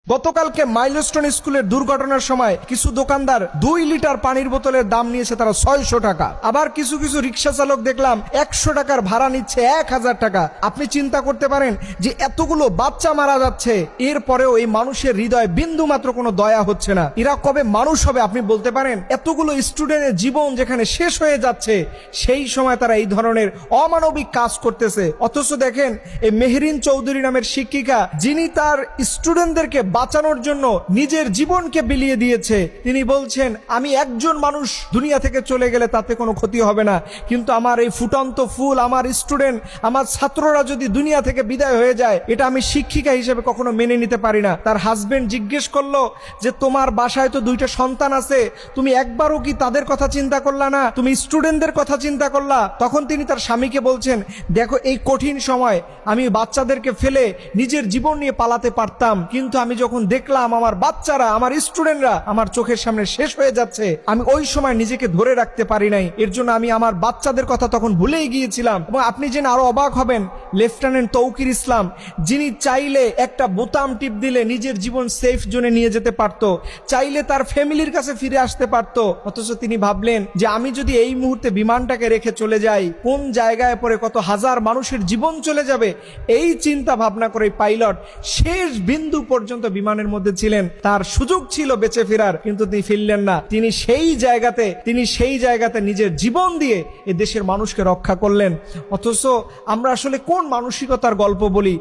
গতকালকে মাইলস্টোন স্কুলের দুর্ঘটনার সময় কিছু দোকানদার 2 লিটার পানির বোতলের দাম নিয়েছে তারা 600 টাকা। আবার কিছু কিছু রিক্সা চালক দেখলাম 100 টাকার ভাড়া নিচ্ছে 1000 টাকা। আপনি চিন্তা করতে পারেন যে এতগুলো বাচ্চা মারা যাচ্ছে, এরপরেও এই মানুষের হৃদয়ে বিন্দু মাত্র কোনো দয়া হচ্ছে না। এরা কবে মানুষ হবে আপনি বলতে পারেন? এতগুলো স্টুডেন্টের জীবন যেখানে শেষ হয়ে যাচ্ছে, সেই সময় তারা এই ধরনের অমানবিক কাজ করতেছে। অথচ দেখেন এই মেহরিন চৌধুরী নামের শিক্ষিকা, যিনি তার স্টুডেন্টদেরকে বাঁচানোর জন্য নিজের জীবনকে বিলিয়ে দিয়েছে, তিনি বলছেন আমি একজন মানুষ দুনিয়া থেকে চলে গেলে তাতে কোনো ক্ষতি হবে না, কিন্তু আমার এই ফুটন্ত ফুল, আমার স্টুডেন্ট, আমার ছাত্ররা যদি দুনিয়া থেকে বিদায় হয়ে যায়, এটা আমি শিক্ষিকা হিসেবে কখনো মেনে নিতে পারি না। তার হাজবেন্ড জিজ্ঞেস করলো যে তোমার বাসায় তো 2টা সন্তান আছে, তুমি একবারও কি তাদের কথা চিন্তা করলা না? তুমি স্টুডেন্টদের কথা চিন্তা করলা? তখন তিনি তার স্বামীকে বলছেন, দেখো এই কঠিন সময় আমি বাচ্চাদেরকে ফেলে নিজের জীবন নিয়ে পালাতে পারতাম, কিন্তু আমি যখন দেখলাম আমার বাচ্চারা, আমার স্টুডেন্টরা আমার চোখের সামনে শেষ হয়ে যাচ্ছে, আমি ওই সময় নিজেকে ধরে রাখতে পারি নাই। এর জন্য আমি আমার বাচ্চাদের কথা তখন ভুলেই গিয়েছিলাম। এবং আপনি জেনে আরো অবাক হবেন, লেফটেন্যান্ট তৌকির ইসলাম, যিনি চাইলে একটা বোতাম টিপ দিলে নিজের জীবন সেফ জোনে নিয়ে যেতে পারত, চাইলে তার ফ্যামিলির কাছে ফিরে আসতে পারত, অথচ তিনি ভাবলেন যে আমি যদি এই মুহূর্তে বিমানটাকে রেখে চলে যাই, কোন জায়গায় পরে কত হাজার মানুষের জীবন চলে যাবে। এই চিন্তা ভাবনা করে পাইলট শেষ বিন্দু পর্যন্ত বিমানের মধ্যে ছিলেন। তার সুযোগ ছিল বেঁচে ফেরার, কিন্তু তিনি ফিরলেন না। তিনি সেই জায়গাতে নিজের জীবন দিয়ে এ দেশের মানুষকে রক্ষা করলেন। অথচ আমরা আসলে কোন মানসিকতার গল্প বলি?